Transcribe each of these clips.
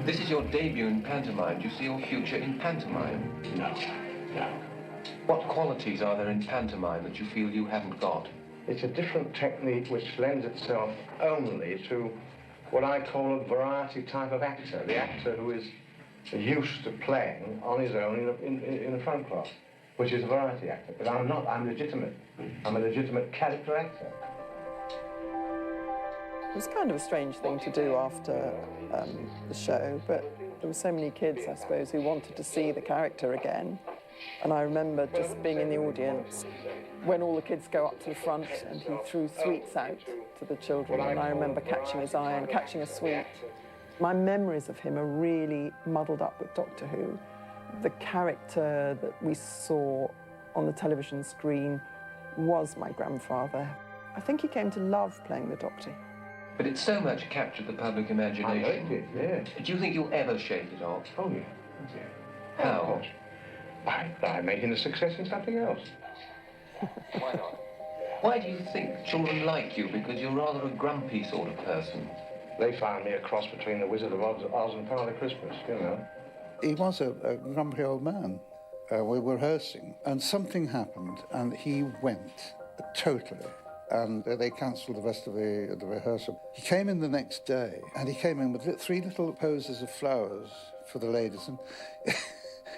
This is your debut in pantomime. Do you see your future in pantomime? No, no. What qualities are there in pantomime that you feel you haven't got? It's a different technique which lends itself only to what I call a variety type of actor. The actor who is used to playing on his own in a front class, which is a variety actor. But I'm not, I'm legitimate. I'm a legitimate character actor. It was kind of a strange thing to do after the show, but there were so many kids, I suppose, who wanted to see the character again. And I remember just being in the audience when all the kids go up to the front and he threw sweets out to the children, and I remember catching his eye and catching a sweet. My memories of him are really muddled up with Doctor Who. The character that we saw on the television screen was my grandfather. I think he came to love playing the Doctor. But it so much captured the public imagination. I liked it, yeah. Do you think you'll ever shake it off? Oh, yeah. How? By making a success in something else. Why not? Why do you think children like you? Because you're rather a grumpy sort of person. They found me a cross between the Wizard of Oz and Father Christmas, you know. He was a grumpy old man. We were rehearsing, and something happened, and he went totally. And they cancelled the rest of the rehearsal. He came in the next day, and he came in with 3 little poses of flowers for the ladies, and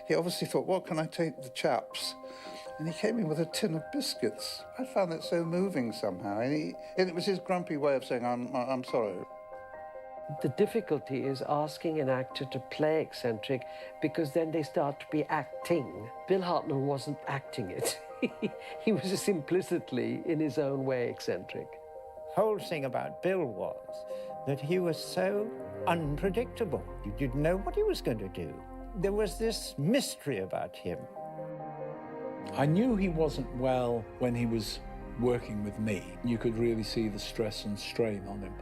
he obviously thought, what can I take the chaps? And he came in with a tin of biscuits. I found that so moving somehow, and it was his grumpy way of saying, I'm sorry. The difficulty is asking an actor to play eccentric, because then they start to be acting. Bill Hartnell wasn't acting it. He was just implicitly, in his own way, eccentric. The whole thing about Bill was that he was so unpredictable. You didn't know what he was going to do. There was this mystery about him. I knew he wasn't well when he was working with me. You could really see the stress and strain on him.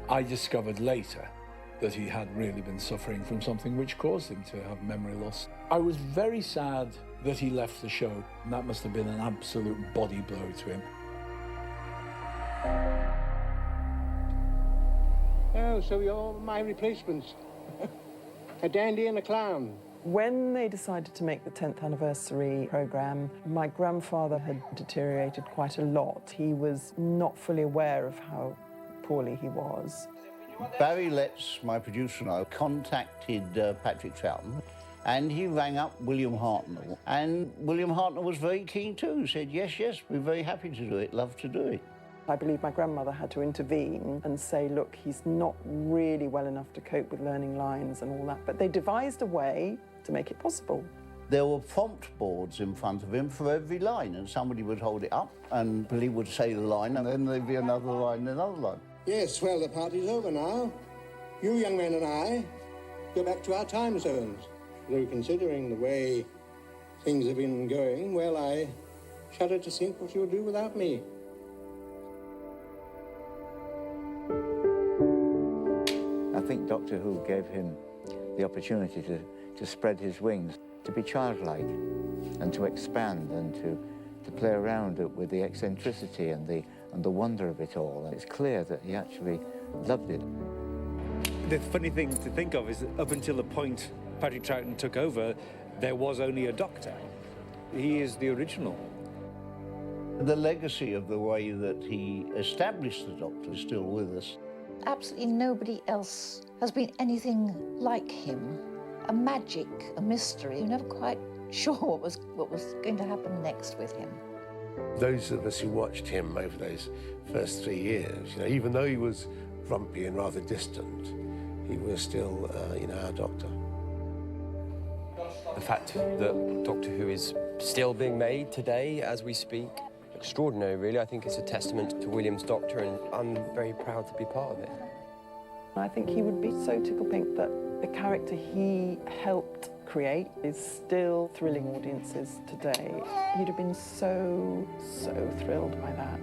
I discovered later that he had really been suffering from something which caused him to have memory loss. I was very sad that he left the show, and that must have been an absolute body blow to him. Oh, so you're my replacements. A dandy and a clown. When they decided to make the 10th anniversary programme, my grandfather had deteriorated quite a lot. He was not fully aware of how poorly he was. Barry Letts, my producer and I, contacted Patrick Troughton, and he rang up William Hartnell. And William Hartnell was very keen too, said, yes, we're very happy to do it, love to do it. I believe my grandmother had to intervene and say, look, he's not really well enough to cope with learning lines and all that. But they devised a way to make it possible. There were prompt boards in front of him for every line, and somebody would hold it up, and Billy would say the line, and then there'd be another line, another line. Yes, well, the party's over now. You young men and I go back to our time zones. Though considering the way things have been going, well, I shudder to think what you'll do without me. I think Doctor Who gave him the opportunity to spread his wings, to be childlike and to expand and to play around with the eccentricity and the wonder of it all. And it's clear that he actually loved it. The funny thing to think of is that up until the point Patrick Troughton took over, there was only a Doctor. He is the original. The legacy of the way that he established the Doctor is still with us. Absolutely nobody else has been anything like him. A magic, a mystery. You're never quite sure what was going to happen next with him. Those of us who watched him over those first 3 years, even though he was grumpy and rather distant, he was still, our Doctor. The fact that Doctor Who is still being made today as we speak, extraordinary, really. I think it's a testament to William's Doctor, and I'm very proud to be part of it. I think he would be so tickle pink that the character he helped create is still thrilling audiences today. He'd have been so thrilled by that.